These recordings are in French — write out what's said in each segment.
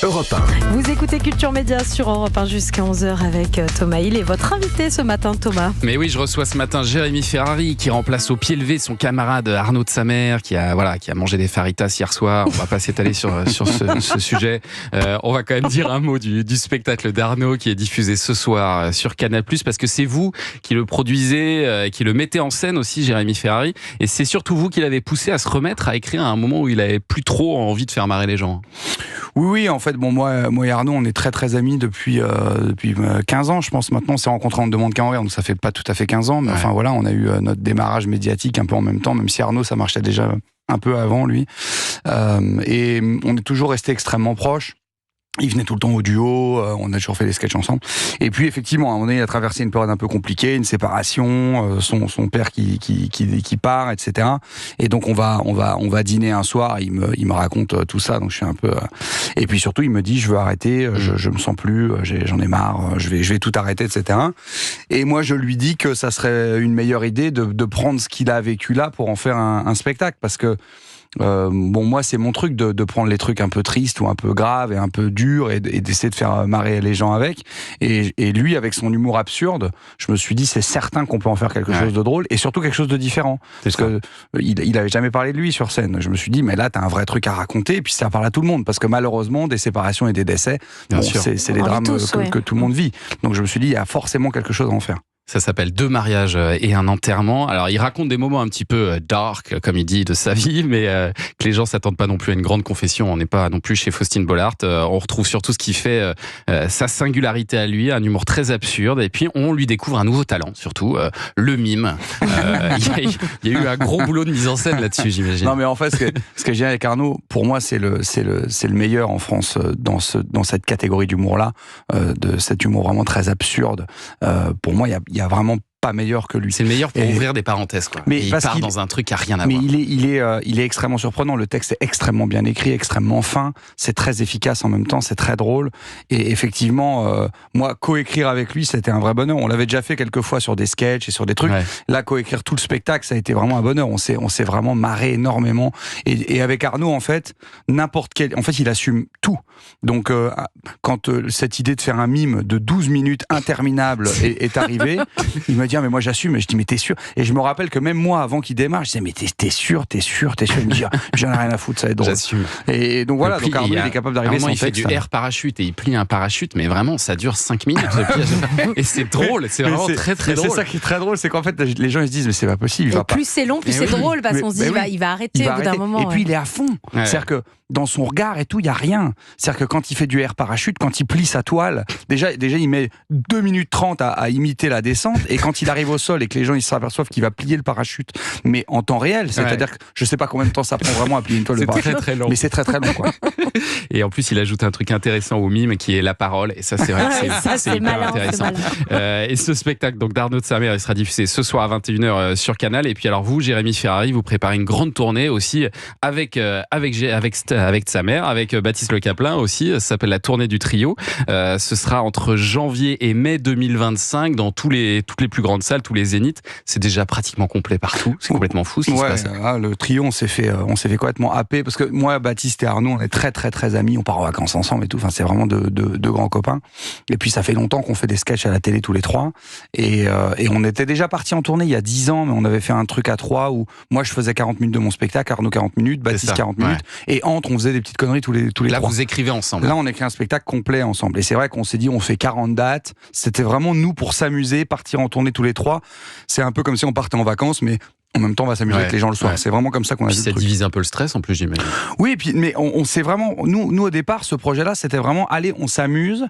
Europe 1. Vous écoutez Culture Média sur Europe 1 jusqu'à 11h avec Thomas Hill et votre invité ce matin, Thomas. Mais oui, je reçois ce matin Jérémy Ferrari qui remplace au pied levé son camarade Arnaud de Samer qui a mangé des faritas hier soir. On va pas s'étaler sur ce sujet. On va quand même dire un mot du spectacle d'Arnaud qui est diffusé ce soir sur Canal+, parce que c'est vous qui le produisez, qui le mettez en scène aussi, Jérémy Ferrari. Et c'est surtout vous qui l'avez poussé à se remettre à écrire à un moment où il avait plus trop envie de faire marrer les gens. Oui, en fait, moi et Arnaud, on est très très amis depuis 15 ans, je pense. Maintenant, on s'est rencontrés en demande qu'à Anvers, donc ça fait pas tout à fait 15 ans, mais enfin voilà, on a eu notre démarrage médiatique un peu en même temps, même si Arnaud, ça marchait déjà un peu avant lui. Et on est toujours restés extrêmement proches. Il venait tout le temps au duo, on a toujours fait des sketchs ensemble. Et puis effectivement, à un moment donné, il a traversé une période un peu compliquée, une séparation, son père qui part, etc. Et donc on va dîner un soir. Il me raconte tout ça, donc je suis un peu. Et puis surtout, il me dit, je veux arrêter, je me sens plus, j'en ai marre, je vais tout arrêter, etc. Et moi, je lui dis que ça serait une meilleure idée de prendre ce qu'il a vécu là pour en faire un spectacle, parce que moi c'est mon truc de prendre les trucs un peu tristes ou un peu graves et un peu durs et d'essayer de faire marrer les gens avec, et lui avec son humour absurde, je me suis dit c'est certain qu'on peut en faire quelque chose de drôle et surtout quelque chose de différent, parce que il avait jamais parlé de lui sur scène. Je me suis dit mais là t'as un vrai truc à raconter, et puis ça parle à tout le monde, parce que malheureusement des séparations et des décès, c'est les drames que tout le monde vit, donc je me suis dit il y a forcément quelque chose à en faire. Ça s'appelle Deux mariages et un enterrement. Alors, il raconte des moments un petit peu dark, comme il dit, de sa vie, mais que les gens s'attendent pas non plus à une grande confession. On n'est pas non plus chez Faustine Bollard. On retrouve surtout ce qui fait sa singularité à lui, un humour très absurde. Et puis, on lui découvre un nouveau talent, surtout le mime. Il y a eu un gros boulot de mise en scène là-dessus, j'imagine. Non, mais en fait, ce que j'ai avec Arnaud, pour moi, c'est le meilleur en France dans cette catégorie d'humour-là, de cet humour vraiment très absurde. Pour moi, il y a vraiment pas meilleur que lui. C'est le meilleur pour ouvrir des parenthèses, quoi. Mais il part dans un truc qui a rien à voir. Mais il est extrêmement surprenant. Le texte est extrêmement bien écrit, extrêmement fin. C'est très efficace en même temps. C'est très drôle. Et effectivement, moi, coécrire avec lui, c'était un vrai bonheur. On l'avait déjà fait quelques fois sur des sketchs et sur des trucs. Ouais. Là, coécrire tout le spectacle, ça a été vraiment un bonheur. On s'est vraiment marré énormément. Et avec Arnaud, en fait, il assume tout. Donc, quand cette idée de faire un mime de 12 minutes interminable est arrivée, il m'a dit mais moi j'assume. Et je dis mais t'es sûr? Et je me rappelle que même moi, avant qu'il démarre, je disais mais t'es sûr? Il me dit j'en ai rien à foutre, ça va être drôle. J'assume. Et donc voilà, donc Arnaud il est capable d'arriver sans texte. Il fait du air parachute et il plie un parachute, mais vraiment ça dure 5 minutes. Et c'est drôle, c'est vraiment très très drôle. C'est ça qui est très drôle, c'est qu'en fait les gens ils se disent mais c'est pas possible. Plus c'est long, plus c'est drôle, parce qu'on se dit il va arrêter au bout d'un moment. Et puis il est à fond. C'est-à-dire que dans son regard et tout, il y a rien. C'est-à-dire que quand il fait du air parachute, quand il plie sa toile, déjà il met 2 minutes 30 à imiter la descente, et quand il arrive au sol et que les gens ils s'aperçoivent qu'il va plier le parachute, mais en temps réel, c'est-à-dire que je sais pas combien de temps ça prend vraiment à plier une toile de parachute. C'est très long. Mais c'est très très long, quoi. Et en plus, il ajoute un truc intéressant au mime qui est la parole, et ça c'est vrai que c'est hyper malin, intéressant. Et ce spectacle donc d'Arnaud de Samer, il sera diffusé ce soir à 21h sur Canal. Et puis alors vous, Jérémy Ferrari, vous préparez une grande tournée aussi avec Samer, avec Baptiste Le Caplin aussi. Ça s'appelle la tournée du trio. Ce sera entre janvier et mai 2025 dans toutes les plus grandes salles, tous les zéniths. C'est déjà pratiquement complet partout. C'est complètement fou ce qui se passe. Le trio, on s'est fait complètement happer, parce que moi, Baptiste et Arnaud, on est très très très amis. On part en vacances ensemble et tout. Enfin, c'est vraiment de grands copains. Et puis ça fait longtemps qu'on fait des sketchs à la télé tous les trois. Et on était déjà partis en tournée il y a 10 ans, mais on avait fait un truc à 3 où moi je faisais 40 minutes de mon spectacle, Arnaud 40 minutes, Baptiste 40 minutes, et on faisait des petites conneries tous les Là, 3. Vous écrivez ensemble. Là, on écrit un spectacle complet ensemble. Et c'est vrai qu'on s'est dit, on fait 40 dates. C'était vraiment nous pour s'amuser, partir en tournée tous les 3. C'est un peu comme si on partait en vacances, mais en même temps, on va s'amuser avec les gens le soir. C'est vraiment comme ça qu'on a vu le truc. Ça divise un peu le stress, en plus, j'imagine. Oui, et puis, mais on s'est vraiment... Nous, au départ, ce projet-là, c'était vraiment, allez, on s'amuse,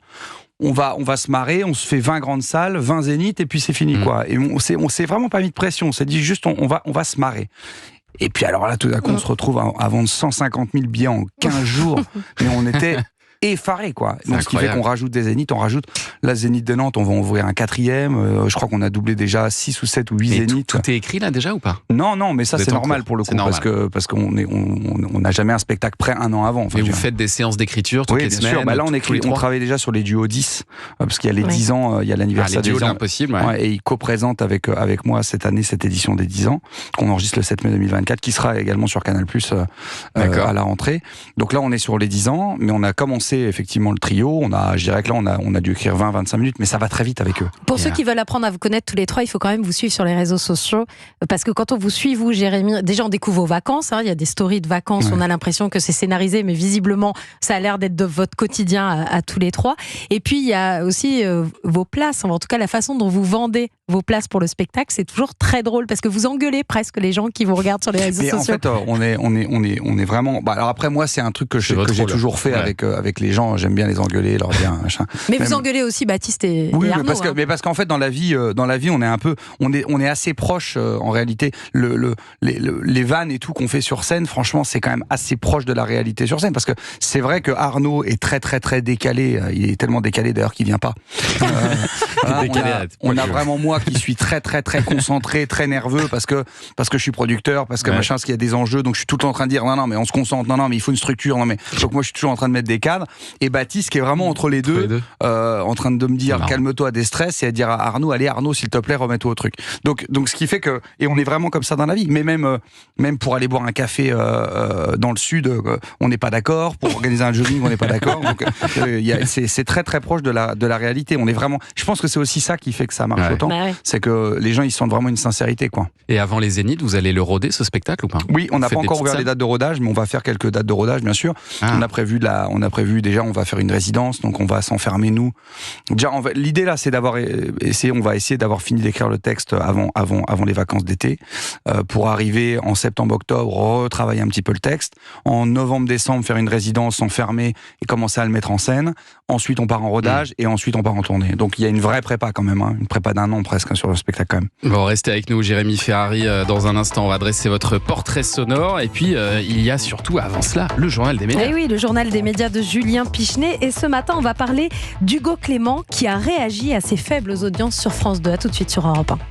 on va se marrer, on se fait 20 grandes salles, 20 zéniths, et puis c'est fini, quoi. Et on s'est vraiment pas mis de pression. On s'est dit juste, on va se marrer. Et puis alors là, tout d'un coup, on se retrouve à vendre 150 000 billets en 15 jours. Mais on était effarés, quoi. Donc, ce qui fait qu'on rajoute des zéniths. On rajoute la Zénith de Nantes, on va ouvrir un 4e. Je crois qu'on a doublé déjà 6 ou 7 ou 8 zéniths. Tout est écrit là déjà ou pas? Non, mais ça c'est normal pour le coup, parce qu'on n'a jamais un spectacle prêt un an avant. Mais vous faites des séances d'écriture toutes les semaines? Oui, bien sûr. Là, on travaille déjà sur les duos 10, parce qu'il y a les 10 ans, il y a l'anniversaire des 10 ans. L'impossible. Et il co-présente avec moi cette année, cette édition des 10 ans, qu'on enregistre le 7 mai 2024, qui sera également sur Canal+, à la rentrée. Donc là, on est sur les 10 ans, mais on a commencé lancé effectivement le trio. Je dirais que là, on a dû écrire 20-25 minutes, mais ça va très vite avec eux. Pour ceux qui veulent apprendre à vous connaître tous les trois, il faut quand même vous suivre sur les réseaux sociaux, parce que quand on vous suit, vous, Jérémy, déjà on découvre vos vacances, il y a des stories de vacances, on a l'impression que c'est scénarisé, mais visiblement, ça a l'air d'être de votre quotidien à tous les trois. Et puis, il y a aussi vos places, en tout cas la façon dont vous vendez vos places pour le spectacle, c'est toujours très drôle, parce que vous engueulez presque les gens qui vous regardent sur les réseaux sociaux. En fait, on est vraiment... alors après, moi, c'est un truc que j'ai toujours fait avec les gens. J'aime bien les engueuler, leur dire machin. Mais vous engueulez aussi Baptiste et oui, Arnaud. Mais parce qu'en fait, dans la vie, on est assez proche en réalité. Les vannes et tout qu'on fait sur scène, franchement, c'est quand même assez proche de la réalité sur scène. Parce que c'est vrai que Arnaud est très très très décalé. Il est tellement décalé d'ailleurs qu'il vient pas. On a vraiment moi qui suis très très très concentré, très nerveux parce que je suis producteur, parce que machin, parce qu'il y a des enjeux. Donc je suis tout le temps en train de dire non mais on se concentre, non mais il faut une structure, non mais donc moi je suis toujours en train de mettre des cadres. Et Baptiste qui est vraiment entre les deux. En train de me dire calme-toi, déstresse, et à dire à Arnaud, allez Arnaud s'il te plaît remets-toi au truc. Donc ce qui fait que, et on est vraiment comme ça dans la vie, mais même pour aller boire un café dans le sud, on n'est pas d'accord, pour organiser un jogging on n'est pas d'accord, donc c'est très très proche de la réalité. On est vraiment, je pense que c'est aussi ça qui fait que ça marche autant, c'est que les gens ils sentent vraiment une sincérité quoi. Et avant les Zéniths, vous allez le roder ce spectacle ou pas? Oui, on n'a pas encore ouvert les dates de rodage, mais on va faire quelques dates de rodage bien sûr. On a prévu déjà, on va faire une résidence, donc on va s'enfermer nous. Déjà, l'idée là, c'est on va essayer d'avoir fini d'écrire le texte avant les vacances d'été, pour arriver en septembre-octobre, retravailler un petit peu le texte. En novembre-décembre, faire une résidence, s'enfermer et commencer à le mettre en scène. Ensuite, on part en rodage et ensuite on part en tournée. Donc il y a une vraie prépa quand même, une prépa d'1 an presque sur le spectacle quand même. Bon, restez avec nous, Jérémy Ferrari. Dans un instant, on va dresser votre portrait sonore. Et puis, il y a surtout, avant cela, le journal des médias. Et oui, le journal des médias de Julien Pichenet. Et ce matin, on va parler d'Hugo Clément qui a réagi à ses faibles audiences sur France 2. À tout de suite sur Europe 1.